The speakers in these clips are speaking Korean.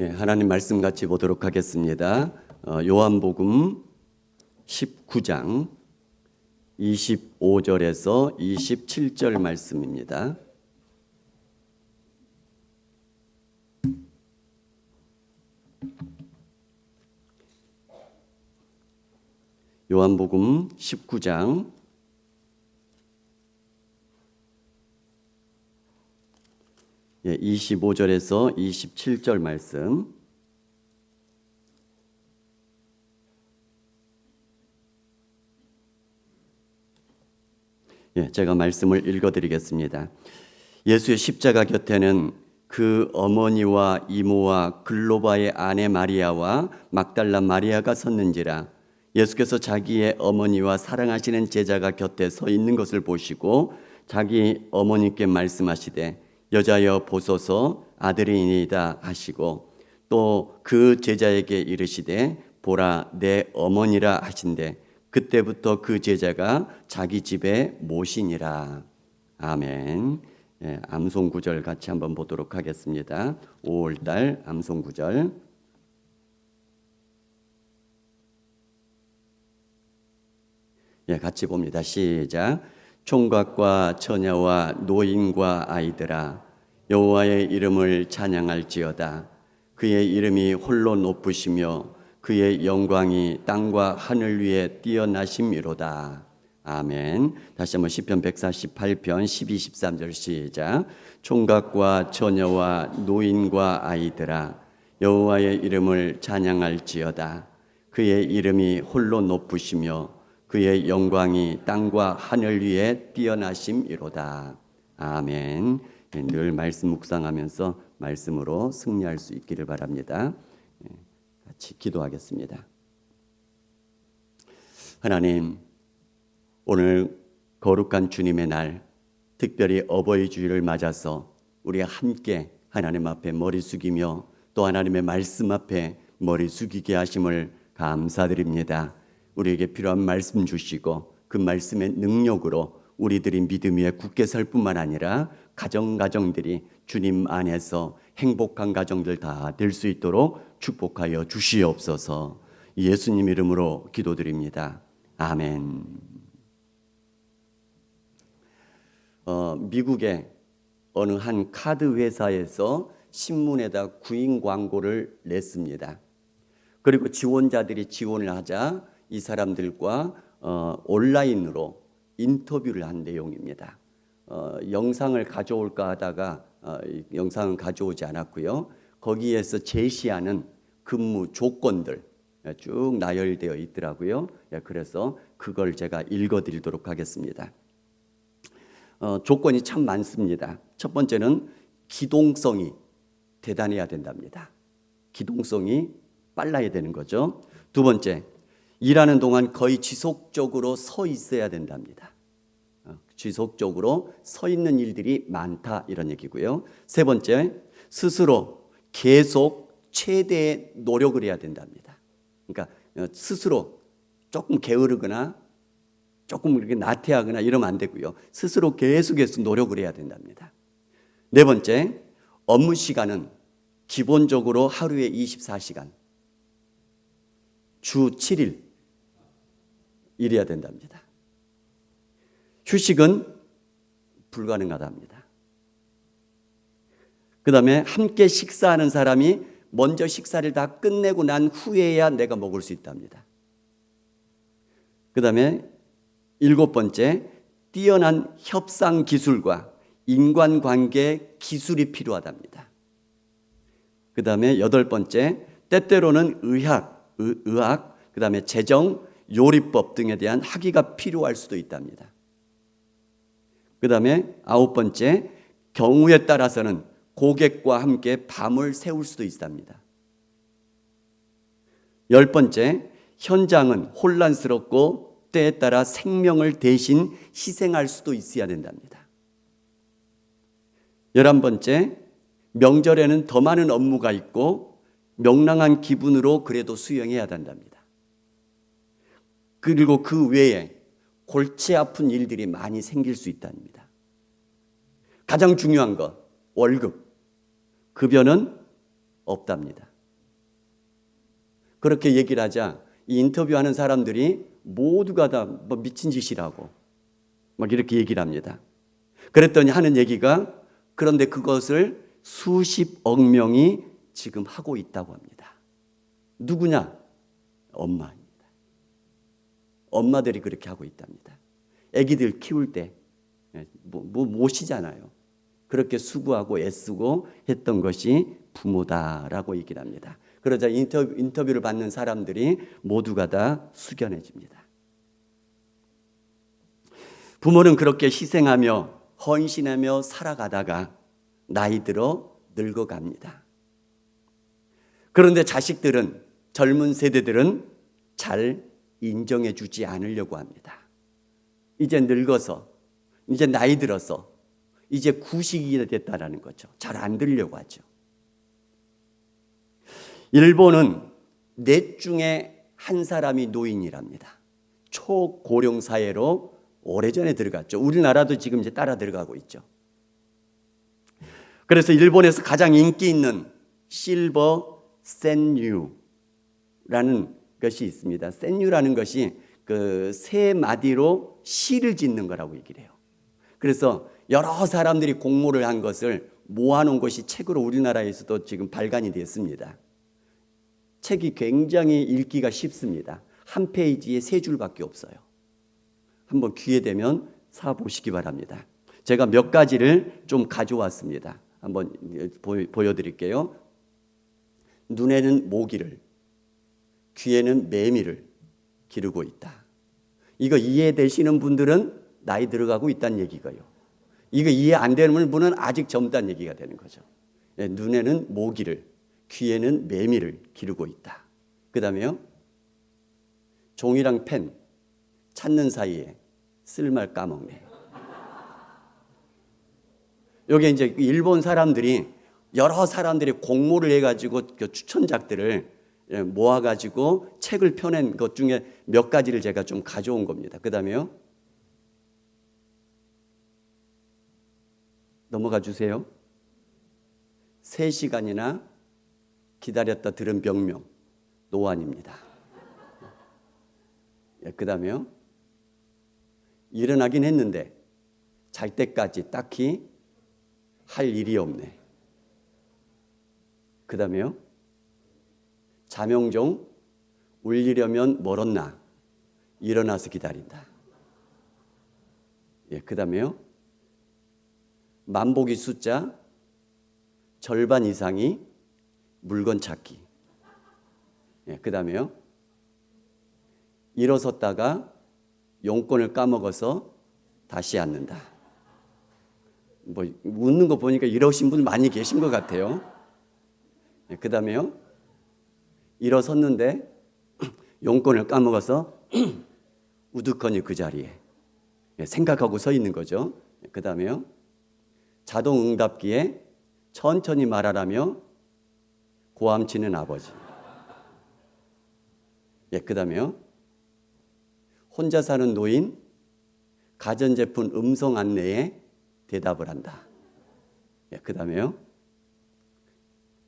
하나님 말씀 같이 보도록 하겠습니다. 요한복음 19장 25절에서 27절 말씀입니다. 요한복음 19장 25절에서 27절 말씀. 제가 말씀을 읽어드리겠습니다. 예수의 십자가 곁에는 그 어머니와 이모와 글로바의 아내 마리아와 막달라 마리아가 섰는지라. 예수께서 자기의 어머니와 사랑하시는 제자가 곁에 서 있는 것을 보시고 자기 어머니께 말씀하시되 여자여 보소서 아들이니이다 하시고 또 그 제자에게 이르시되 보라 내 어머니라 하신대 그때부터 그 제자가 자기 집에 모시니라. 아멘. 암송 구절 같이 한번 보도록 하겠습니다. 5월달 암송 구절. 같이 봅니다. 시작. 총각과 처녀와 노인과 아이들아 여호와의 이름을 찬양할지어다. 그의 이름이 홀로 높으시며 그의 영광이 땅과 하늘 위에 뛰어나심이로다. 아멘. 다시 한번 시편 148편 12, 13절 시작. 총각과 처녀와 노인과 아이들아 여호와의 이름을 찬양할지어다. 그의 이름이 홀로 높으시며 그의 영광이 땅과 하늘 위에 뛰어나심이로다. 아멘. 늘 말씀 묵상하면서 말씀으로 승리할 수 있기를 바랍니다. 같이 기도하겠습니다. 하나님, 오늘 거룩한 주님의 날, 특별히 어버이 주일을 맞아서 우리 함께 하나님 앞에 머리 숙이며 또 하나님의 말씀 앞에 머리 숙이게 하심을 감사드립니다. 우리에게 필요한 말씀 주시고 그 말씀의 능력으로 우리들이 믿음 위에 굳게 설 뿐만 아니라 가정들이 주님 안에서 행복한 가정들 다 될 수 있도록 축복하여 주시옵소서. 예수님 이름으로 기도드립니다. 아멘. 미국의 어느 한 카드 회사에서 신문에다 구인 광고를 냈습니다. 그리고 지원자들이 지원을 하자 이 사람들과 온라인으로 인터뷰를 한 내용입니다. 영상을 가져올까 하다가 영상은 가져오지 않았고요. 거기에서 제시하는 근무 조건들 쭉 나열되어 있더라고요. 그래서 그걸 제가 읽어드리도록 하겠습니다. 조건이 참 많습니다. 첫 번째는 기동성이 대단해야 된답니다. 기동성이 빨라야 되는 거죠. 두 번째, 일하는 동안 거의 지속적으로 서 있어야 된답니다. 지속적으로 서 있는 일들이 많다 이런 얘기고요. 세 번째, 스스로 계속 최대의 노력을 해야 된답니다. 그러니까 스스로 조금 게으르거나 조금 이렇게 나태하거나 이러면 안 되고요. 스스로 계속해서 노력을 해야 된답니다. 네 번째, 업무 시간은 기본적으로 하루에 24시간, 주 7일 일해야 된답니다. 휴식은 불가능하답니다. 그 다음에 함께 식사하는 사람이 먼저 식사를 다 끝내고 난 후에야 내가 먹을 수 있답니다. 그 다음에 일곱 번째, 뛰어난 협상 기술과 인간관계 기술이 필요하답니다. 그 다음에 여덟 번째, 때때로는 의학, 그 다음에 재정, 요리법 등에 대한 학위가 필요할 수도 있답니다. 그 다음에 아홉 번째, 경우에 따라서는 고객과 함께 밤을 새울 수도 있답니다. 열 번째, 현장은 혼란스럽고 때에 따라 생명을 대신 희생할 수도 있어야 된답니다. 11번째, 명절에는 더 많은 업무가 있고 명랑한 기분으로 그래도 수행해야 된답니다. 그리고 그 외에 골치 아픈 일들이 많이 생길 수 있답니다. 가장 중요한 것, 월급, 급여는 없답니다. 그렇게 얘기를 하자 이 인터뷰하는 사람들이 모두가 다 뭐 미친 짓이라고 막 이렇게 얘기를 합니다. 그랬더니 하는 얘기가 그런데 그것을 수십억 명이 지금 하고 있다고 합니다. 누구냐? 엄마입니다. 엄마들이 그렇게 하고 있답니다. 아기들 키울 때 모시잖아요. 그렇게 수고하고 애쓰고 했던 것이 부모다라고 얘기를 합니다. 그러자 인터뷰를 받는 사람들이 모두가 다 숙연해집니다. 부모는 그렇게 희생하며 헌신하며 살아가다가 나이 들어 늙어갑니다. 그런데 자식들은, 젊은 세대들은 잘 인정해 주지 않으려고 합니다. 이제 늙어서, 이제 나이 들어서, 이제 구식이 됐다라는 거죠. 잘 안 들으려고 하죠. 일본은 넷 중에 한 사람이 노인이랍니다. 초고령 사회로 오래전에 들어갔죠. 우리나라도 지금 이제 따라 들어가고 있죠. 그래서 일본에서 가장 인기 있는 실버 센유라는 것이 있습니다. 센유라는 것이 그 세 마디로 시를 짓는 거라고 얘기를 해요. 그래서 여러 사람들이 공모를 한 것을 모아놓은 것이 책으로 우리나라에서도 지금 발간이 됐습니다. 책이 굉장히 읽기가 쉽습니다. 한 페이지에 3줄밖에 없어요. 한번 기회 되면 사보시기 바랍니다. 제가 몇 가지를 좀 가져왔습니다. 한번 보여드릴게요. 눈에는 모기를, 귀에는 매미를 기르고 있다. 이거 이해되시는 분들은 나이 들어가고 있다는 얘기고요. 이거 이해 안 되는 분은 아직 젊다는 얘기가 되는 거죠. 눈에는 모기를, 귀에는 매미를 기르고 있다. 그 다음에요. 종이랑 펜 찾는 사이에 쓸말 까먹네. 여기 이제 일본 사람들이 여러 사람들이 공모를 해가지고 그 추천작들을 모아가지고 책을 펴낸 것 중에 몇 가지를 제가 좀 가져온 겁니다. 그 다음에요. 넘어가 주세요. 3시간이나 기다렸다 들은 병명, 노안입니다. 그 다음에요. 일어나긴 했는데 잘 때까지 딱히 할 일이 없네. 그 다음에요. 자명종 울리려면 멀었나 일어나서 기다린다. 그 다음에요. 만보기 숫자 절반 이상이 물건 찾기. 그 다음에요. 일어섰다가 용건을 까먹어서 다시 앉는다. 뭐 웃는 거 보니까 이러신 분 많이 계신 것 같아요. 그 다음에요. 일어섰는데 용건을 까먹어서 우두커니 그 자리에 생각하고 서 있는 거죠. 그 다음에요. 자동응답기에 천천히 말하라며 고함치는 아버지. 그 다음에요. 혼자 사는 노인 가전제품 음성 안내에 대답을 한다. 그 다음에요.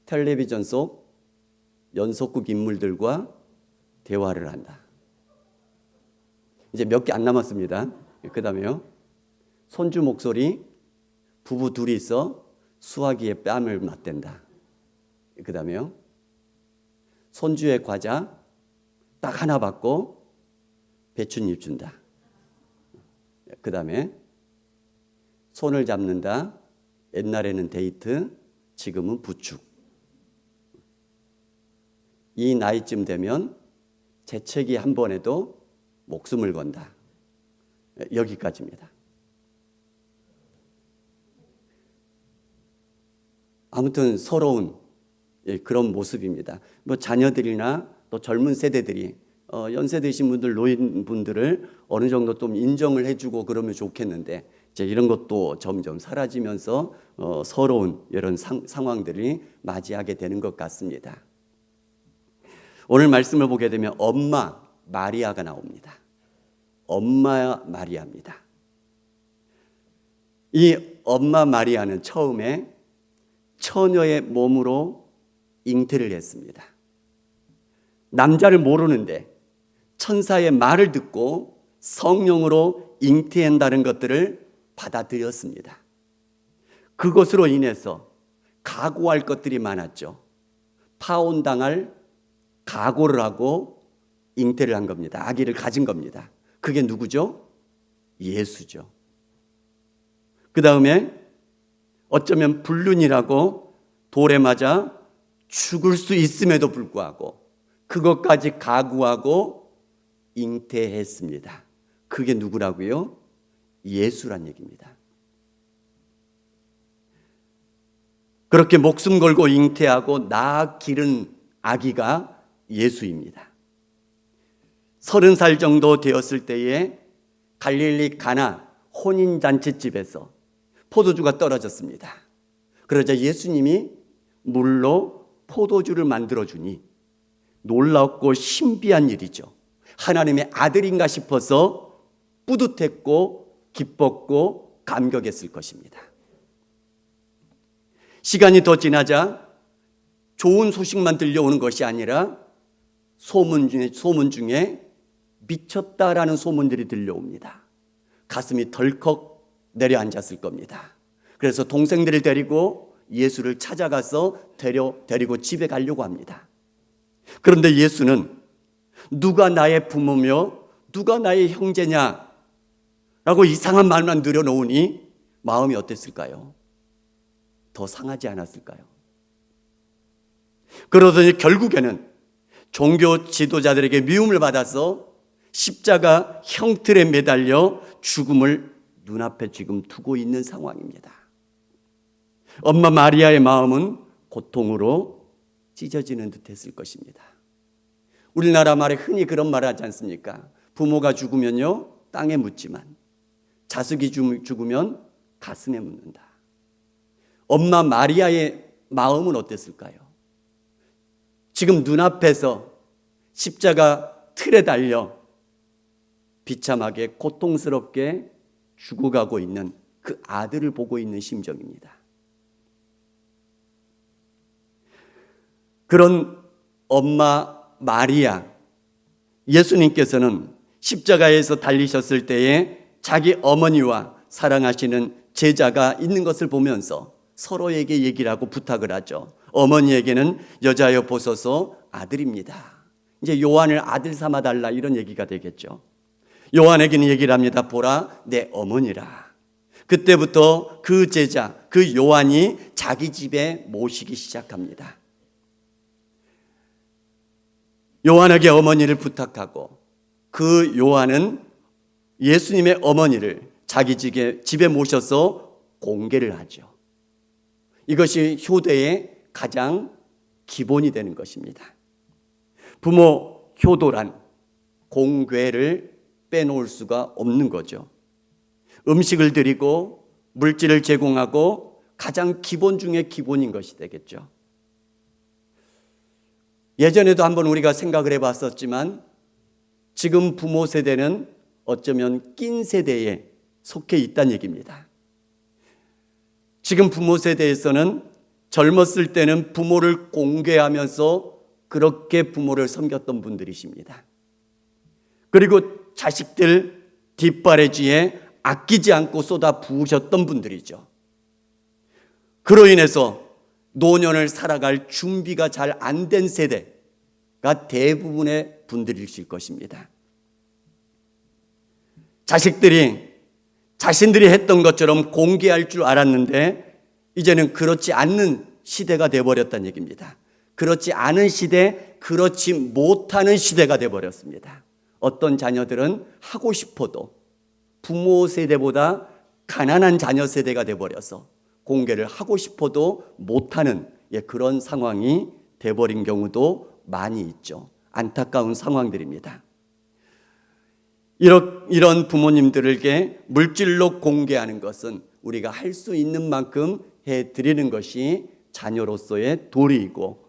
텔레비전 속 연속극 인물들과 대화를 한다. 이제 몇 개 안 남았습니다. 그 다음에요. 손주 목소리 부부 둘이 있어 수화기에 뺨을 맞댄다. 그 다음에요. 손주의 과자 딱 하나 받고 배춧잎 준다. 그 다음에 손을 잡는다. 옛날에는 데이트, 지금은 부축. 이 나이쯤 되면 재채기 한 번에도 목숨을 건다. 여기까지입니다. 아무튼 서러운 그런 모습입니다. 뭐 자녀들이나 또 젊은 세대들이 연세 드신 분들, 노인분들을 어느 정도 좀 인정을 해주고 그러면 좋겠는데 이제 이런 것도 점점 사라지면서 서러운 이런 상황들이 맞이하게 되는 것 같습니다. 오늘 말씀을 보게 되면 엄마 마리아가 나옵니다. 엄마 마리아입니다. 이 엄마 마리아는 처음에 처녀의 몸으로 잉태를 했습니다. 남자를 모르는데 천사의 말을 듣고 성령으로 잉태한다는 것들을 받아들였습니다. 그것으로 인해서 각오할 것들이 많았죠. 파혼당할 각오를 하고 잉태를 한 겁니다. 아기를 가진 겁니다. 그게 누구죠? 예수죠. 그 다음에 어쩌면 불륜이라고 돌에 맞아 죽을 수 있음에도 불구하고 그것까지 각오하고 잉태했습니다. 그게 누구라고요? 예수란 얘기입니다. 그렇게 목숨 걸고 잉태하고 낳아 기른 아기가 예수입니다. 30살 정도 되었을 때에 갈릴리 가나 혼인잔치집에서 포도주가 떨어졌습니다. 그러자 예수님이 물로 포도주를 만들어주니 놀랍고 신비한 일이죠. 하나님의 아들인가 싶어서 뿌듯했고 기뻤고 감격했을 것입니다. 시간이 더 지나자 좋은 소식만 들려오는 것이 아니라 소문 중에 미쳤다라는 소문들이 들려옵니다. 가슴이 덜컥 내려앉았을 겁니다. 그래서 동생들을 데리고 예수를 찾아가서 데리고 집에 가려고 합니다. 그런데 예수는 누가 나의 부모며 누가 나의 형제냐 라고 이상한 말만 늘어놓으니 마음이 어땠을까요? 더 상하지 않았을까요? 그러더니 결국에는 종교 지도자들에게 미움을 받아서 십자가 형틀에 매달려 죽음을 눈앞에 지금 두고 있는 상황입니다. 엄마 마리아의 마음은 고통으로 찢어지는 듯 했을 것입니다. 우리나라 말에 흔히 그런 말을 하지 않습니까? 부모가 죽으면요 땅에 묻지만 자식이 죽으면 가슴에 묻는다. 엄마 마리아의 마음은 어땠을까요? 지금 눈앞에서 십자가 틀에 달려 비참하게 고통스럽게 죽어가고 있는 그 아들을 보고 있는 심정입니다. 그런 엄마 마리아, 예수님께서는 십자가에서 달리셨을 때에 자기 어머니와 사랑하시는 제자가 있는 것을 보면서 서로에게 얘기를 하고 부탁을 하죠. 어머니에게는 여자여 보소서 아들입니다. 이제 요한을 아들 삼아 달라 이런 얘기가 되겠죠. 요한에게는 얘기를 합니다. 보라 내 어머니라. 그때부터 그 제자, 그 요한이 자기 집에 모시기 시작합니다. 요한에게 어머니를 부탁하고 그 요한은 예수님의 어머니를 자기 집에 모셔서 공개를 하죠. 이것이 효도의 가장 기본이 되는 것입니다. 부모 효도란 공궤를 빼놓을 수가 없는 거죠. 음식을 드리고 물질을 제공하고 가장 기본 중에 기본인 것이 되겠죠. 예전에도 한번 우리가 생각을 해봤었지만 지금 부모 세대는 어쩌면 낀 세대에 속해 있다는 얘기입니다. 지금 부모 세대에서는 젊었을 때는 부모를 공개하면서 그렇게 부모를 섬겼던 분들이십니다. 그리고 자식들 뒷바라지에 아끼지 않고 쏟아 부으셨던 분들이죠. 그로 인해서 노년을 살아갈 준비가 잘 안 된 세대가 대부분의 분들이실 것입니다. 자식들이 자신들이 했던 것처럼 공개할 줄 알았는데 이제는 그렇지 않는 시대가 되어버렸다는 얘기입니다. 그렇지 않은 시대, 그렇지 못하는 시대가 되어버렸습니다. 어떤 자녀들은 하고 싶어도 부모 세대보다 가난한 자녀 세대가 되어버려서 공개를 하고 싶어도 못하는 그런 상황이 되어버린 경우도 많이 있죠. 안타까운 상황들입니다. 이런 부모님들에게 물질로 공개하는 것은 우리가 할 수 있는 만큼 해드리는 것이 자녀로서의 도리이고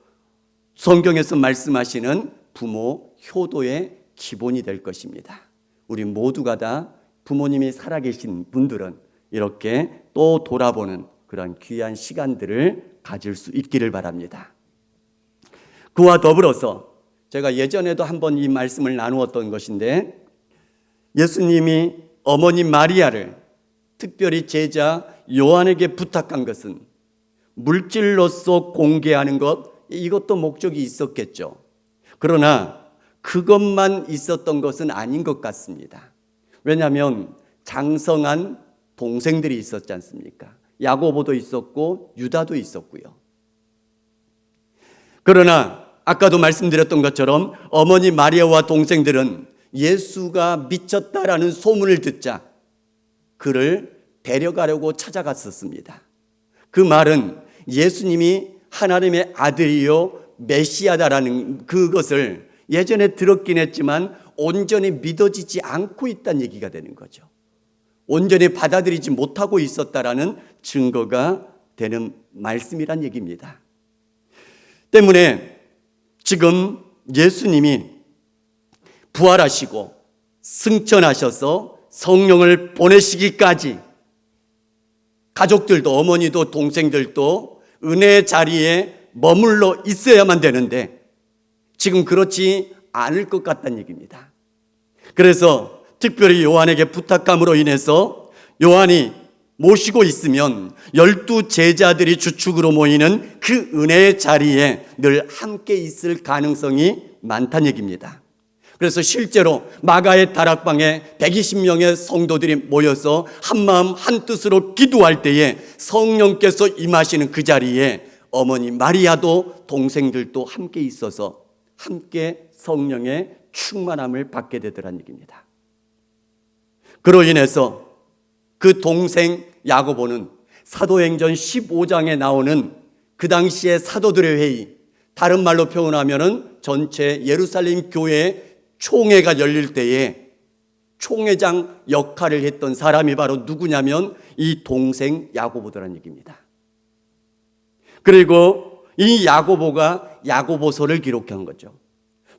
성경에서 말씀하시는 부모 효도의 기본이 될 것입니다. 우리 모두가 다 부모님이 살아계신 분들은 이렇게 또 돌아보는 그런 귀한 시간들을 가질 수 있기를 바랍니다. 그와 더불어서 제가 예전에도 한번 이 말씀을 나누었던 것인데, 예수님이 어머니 마리아를 특별히 제자 요한에게 부탁한 것은 물질로서 공개하는 것, 이것도 목적이 있었겠죠. 그러나 그것만 있었던 것은 아닌 것 같습니다. 왜냐하면 장성한 동생들이 있었지 않습니까? 야고보도 있었고 유다도 있었고요. 그러나 아까도 말씀드렸던 것처럼 어머니 마리아와 동생들은 예수가 미쳤다라는 소문을 듣자 그를 데려가려고 찾아갔었습니다. 그 말은 예수님이 하나님의 아들이요 메시아다라는 그것을 예전에 들었긴 했지만 온전히 믿어지지 않고 있다는 얘기가 되는 거죠. 온전히 받아들이지 못하고 있었다라는 증거가 되는 말씀이란 얘기입니다. 때문에 지금 예수님이 부활하시고 승천하셔서 성령을 보내시기까지 가족들도, 어머니도 동생들도 은혜의 자리에 머물러 있어야만 되는데 지금 그렇지 않을 것 같다는 얘기입니다. 그래서 특별히 요한에게 부탁함으로 인해서 요한이 모시고 있으면 12 제자들이 주축으로 모이는 그 은혜의 자리에 늘 함께 있을 가능성이 많다는 얘기입니다. 그래서 실제로 마가의 다락방에 120명의 성도들이 모여서 한마음 한뜻으로 기도할 때에 성령께서 임하시는 그 자리에 어머니 마리아도 동생들도 함께 있어서 함께 성령의 충만함을 받게 되더란 얘기입니다. 그로 인해서 그 동생 야고보는 사도행전 15장에 나오는 그 당시의 사도들의 회의, 다른 말로 표현하면은 전체 예루살렘 교회의 총회가 열릴 때에 총회장 역할을 했던 사람이 바로 누구냐면 이 동생 야고보더란 얘기입니다. 그리고 이 야고보가 야고보서를 기록한 거죠.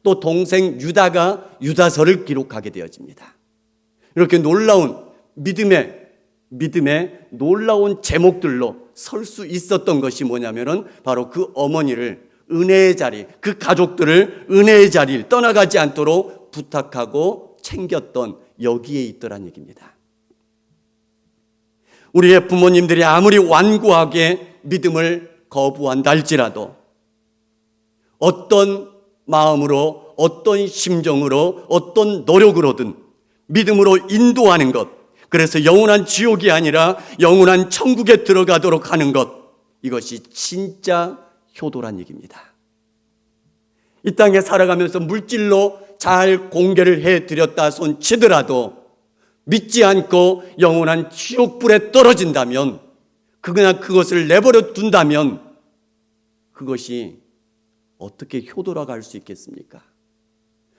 또 동생 유다가 유다서를 기록하게 되어집니다. 이렇게 놀라운 믿음의 놀라운 제목들로 설 수 있었던 것이 뭐냐면은 바로 그 어머니를 은혜의 자리, 그 가족들을 은혜의 자리를 떠나가지 않도록 부탁하고 챙겼던 여기에 있더란 얘기입니다. 우리의 부모님들이 아무리 완고하게 믿음을 거부한다 할지라도 어떤 마음으로, 어떤 심정으로, 어떤 노력으로든 믿음으로 인도하는 것, 그래서 영원한 지옥이 아니라 영원한 천국에 들어가도록 하는 것, 이것이 진짜 효도란 얘기입니다. 이 땅에 살아가면서 물질로 잘 공개를 해드렸다 손 치더라도 믿지 않고 영원한 지옥불에 떨어진다면, 그냥 그것을 내버려 둔다면 그것이 어떻게 효도라고 할 수 있겠습니까?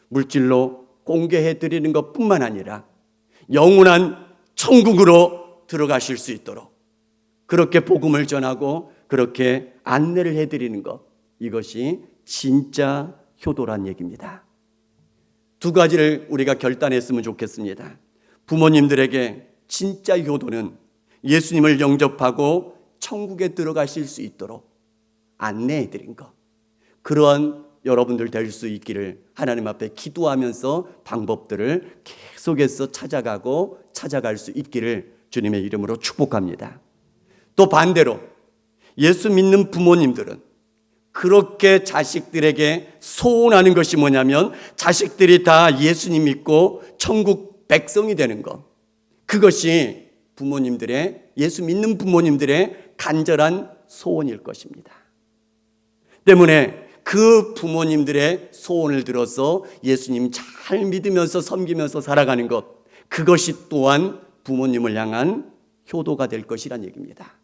물질로 공개해드리는 것뿐만 아니라 영원한 천국으로 들어가실 수 있도록 그렇게 복음을 전하고 그렇게 안내를 해드리는 것, 이것이 진짜 효도란 얘기입니다. 두 가지를 우리가 결단했으면 좋겠습니다. 부모님들에게 진짜 효도는 예수님을 영접하고 천국에 들어가실 수 있도록 안내해드린 것, 그러한 여러분들 될 수 있기를 하나님 앞에 기도하면서 방법들을 계속해서 찾아갈 수 있기를 주님의 이름으로 축복합니다. 또 반대로 예수 믿는 부모님들은 그렇게 자식들에게 소원하는 것이 뭐냐면 자식들이 다 예수님 믿고 천국 백성이 되는 것, 그것이 부모님들의, 예수 믿는 부모님들의 간절한 소원일 것입니다. 때문에 그 부모님들의 소원을 들어서 예수님 잘 믿으면서 섬기면서 살아가는 것, 그것이 또한 부모님을 향한 효도가 될 것이란 얘기입니다.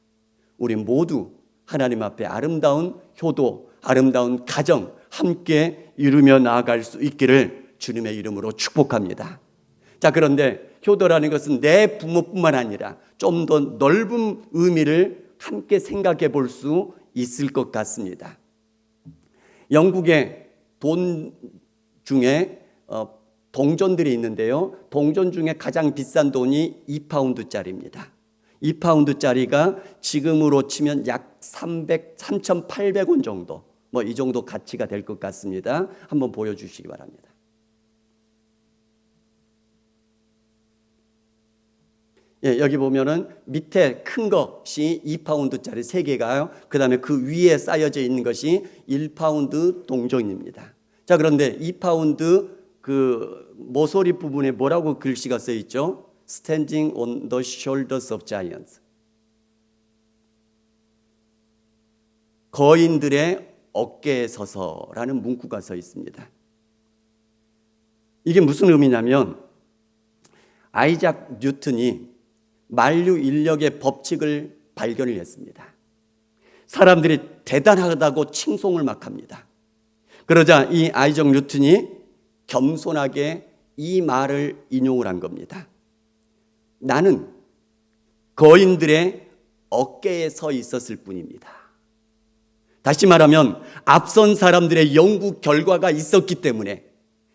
우리 모두 하나님 앞에 아름다운 효도, 아름다운 가정 함께 이루며 나아갈 수 있기를 주님의 이름으로 축복합니다. 자, 그런데 효도라는 것은 내 부모뿐만 아니라 좀 더 넓은 의미를 함께 생각해 볼 수 있을 것 같습니다. 영국의 돈 중에 동전들이 있는데요. 동전 중에 가장 비싼 돈이 2파운드짜리입니다. 2파운드짜리가 지금으로 치면 약 3,800원 정도, 뭐 이 정도 가치가 될 것 같습니다. 한번 보여주시기 바랍니다. 예, 여기 보면은 밑에 큰 것이 2파운드짜리 3개가요. 그 다음에 그 위에 쌓여져 있는 것이 1파운드 동전입니다. 자, 그런데 2파운드 그 모서리 부분에 뭐라고 글씨가 써 있죠? Standing on the shoulders of giants. 거인들의 어깨에 서서라는 문구가 서 있습니다. 이게 무슨 의미냐면 아이작 뉴턴이 만류 인력의 법칙을 발견을 했습니다. 사람들이 대단하다고 칭송을 막 합니다. 그러자 이 아이작 뉴턴이 겸손하게 이 말을 인용을 한 겁니다. 나는 거인들의 어깨에 서 있었을 뿐입니다. 다시 말하면 앞선 사람들의 연구 결과가 있었기 때문에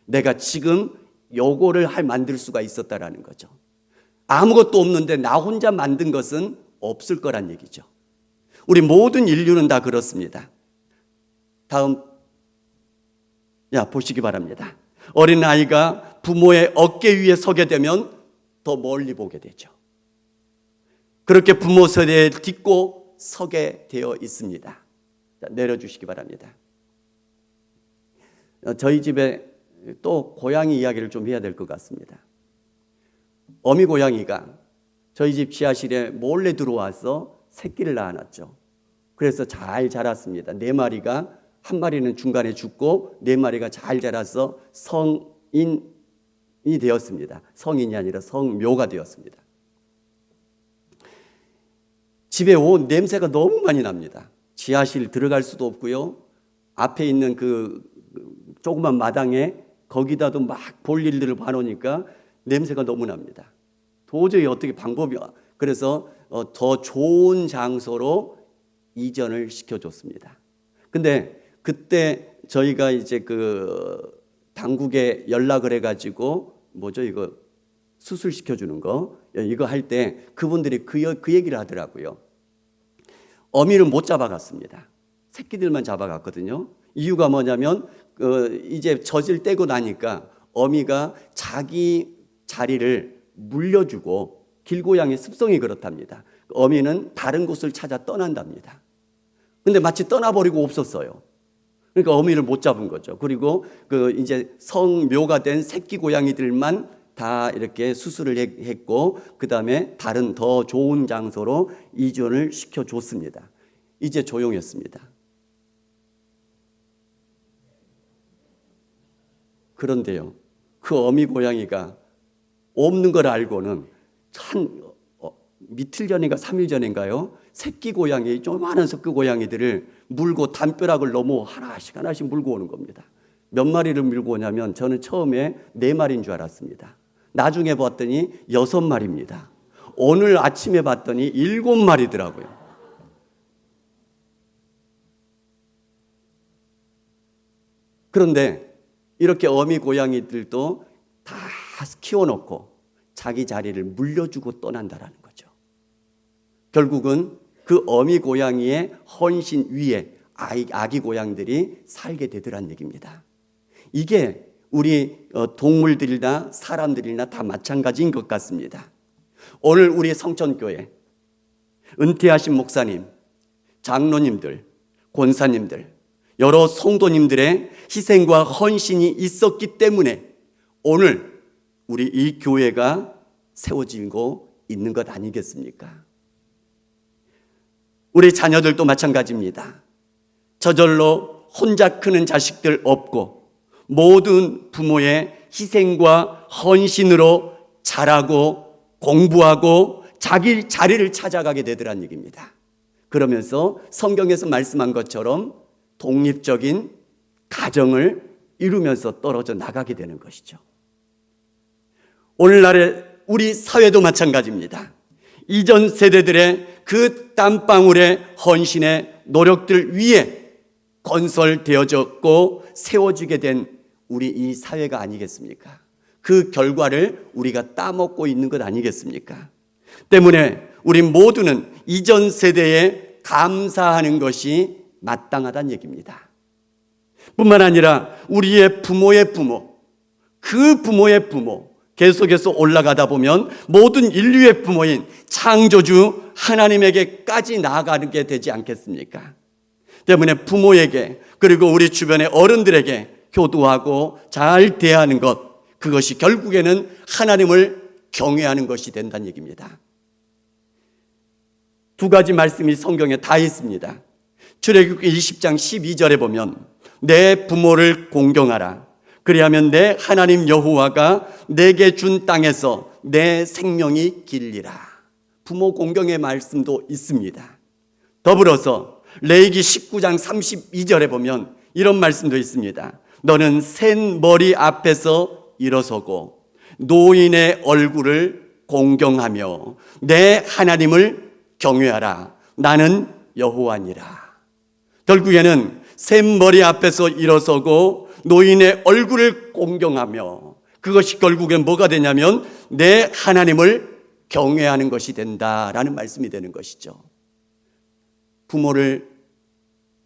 내가 지금 요거를 만들 수가 있었다라는 거죠. 아무것도 없는데 나 혼자 만든 것은 없을 거란 얘기죠. 우리 모든 인류는 다 그렇습니다. 다음 보시기 바랍니다. 어린아이가 부모의 어깨 위에 서게 되면 더 멀리 보게 되죠. 그렇게 부모 세대에 딛고 서게 되어 있습니다. 자, 내려주시기 바랍니다. 저희 집에 또 고양이 이야기를 좀 해야 될 것 같습니다. 어미 고양이가 저희 집 지하실에 몰래 들어와서 새끼를 낳아놨죠. 그래서 잘 자랐습니다. 4마리가, 한 마리는 중간에 죽고 4마리가 잘 자라서 성인이 되었습니다. 성인이 아니라 성묘가 되었습니다. 집에 온 냄새가 너무 많이 납니다. 지하실 들어갈 수도 없고요. 앞에 있는 그 조그만 마당에 거기다도 막 볼일들을 봐놓으니까 냄새가 너무 납니다. 도저히 어떻게 방법이, 그래서 더 좋은 장소로 이전을 시켜줬습니다. 근데 그때 저희가 이제 그 당국에 연락을 해가지고 뭐죠 이거 수술시켜주는 거 이거 할 때 그분들이 그 얘기를 하더라고요. 어미를 못 잡아갔습니다. 새끼들만 잡아갔거든요. 이유가 뭐냐면 이제 젖을 떼고 나니까 어미가 자기 자리를 물려주고 길고양이 습성이 그렇답니다. 어미는 다른 곳을 찾아 떠난답니다. 근데 마치 떠나버리고 없었어요. 그러니까 어미를 못 잡은 거죠. 그리고 이제 성묘가 된 새끼 고양이들만 다 이렇게 수술을 했고 그 다음에 다른 더 좋은 장소로 이전을 시켜줬습니다. 이제 조용했습니다. 그런데요, 그 어미 고양이가 없는 걸 알고는 한 이틀 전인가 3일 전인가요? 새끼 고양이, 조그마한 새끼 고양이들을 물고 담벼락을 넘어 하나씩 물고 오는 겁니다. 몇 마리를 물고 오냐면 저는 처음에 4마리인 줄 알았습니다. 나중에 봤더니 6마리입니다. 오늘 아침에 봤더니 7마리더라고요. 그런데 이렇게 어미 고양이들도 다 키워놓고 자기 자리를 물려주고 떠난다라는 거죠. 결국은 그 어미 고양이의 헌신 위에 아기 고양들이 살게 되더란 얘기입니다. 이게 우리 동물들이나 사람들이나 다 마찬가지인 것 같습니다. 오늘 우리 성천교회 은퇴하신 목사님, 장로님들, 권사님들, 여러 성도님들의 희생과 헌신이 있었기 때문에 오늘 우리 이 교회가 세워지고 있는 것 아니겠습니까? 우리 자녀들도 마찬가지입니다. 저절로 혼자 크는 자식들 없고 모든 부모의 희생과 헌신으로 자라고 공부하고 자기 자리를 찾아가게 되더란 얘기입니다. 그러면서 성경에서 말씀한 것처럼 독립적인 가정을 이루면서 떨어져 나가게 되는 것이죠. 오늘날의 우리 사회도 마찬가지입니다. 이전 세대들의 그 땀방울의 헌신의 노력들 위에 건설되어졌고 세워지게 된 우리 이 사회가 아니겠습니까? 그 결과를 우리가 따먹고 있는 것 아니겠습니까? 때문에 우리 모두는 이전 세대에 감사하는 것이 마땅하다는 얘기입니다. 뿐만 아니라 우리의 부모의 부모, 그 부모의 부모, 계속해서 올라가다 보면 모든 인류의 부모인 창조주 하나님에게까지 나아가게 되지 않겠습니까? 때문에 부모에게, 그리고 우리 주변의 어른들에게 효도하고 잘 대하는 것, 그것이 결국에는 하나님을 경외하는 것이 된다는 얘기입니다. 두 가지 말씀이 성경에 다 있습니다. 출애굽기 20장 12절에 보면 내 부모를 공경하라. 그리하면 내 하나님 여호와가 내게 준 땅에서 내 생명이 길리라. 부모 공경의 말씀도 있습니다. 더불어서 레위기 19장 32절에 보면 이런 말씀도 있습니다. 너는 센 머리 앞에서 일어서고 노인의 얼굴을 공경하며 내 하나님을 경외하라. 나는 여호와니라. 결국에는 센 머리 앞에서 일어서고 노인의 얼굴을 공경하며, 그것이 결국엔 뭐가 되냐면 내 하나님을 경외하는 것이 된다라는 말씀이 되는 것이죠. 부모를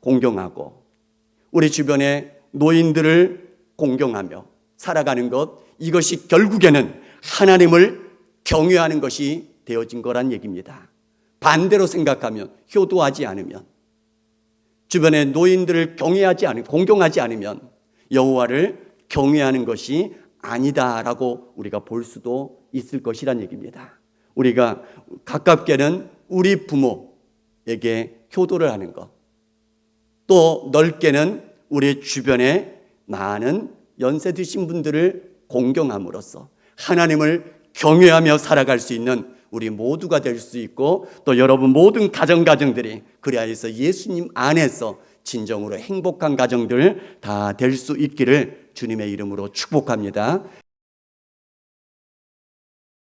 공경하고 우리 주변의 노인들을 공경하며 살아가는 것, 이것이 결국에는 하나님을 경외하는 것이 되어진 거란 얘기입니다. 반대로 생각하면, 효도하지 않으면, 주변의 노인들을 공경하지 않으면 여호와를 경외하는 것이 아니다라고 우리가 볼 수도 있을 것이란 얘기입니다. 우리가 가깝게는 우리 부모에게 효도를 하는 것, 또 넓게는 우리 주변에 많은 연세 드신 분들을 공경함으로써 하나님을 경외하며 살아갈 수 있는 우리 모두가 될 수 있고, 또 여러분 모든 가정들이 그리하여서 예수님 안에서 진정으로 행복한 가정들 다 될 수 있기를 주님의 이름으로 축복합니다.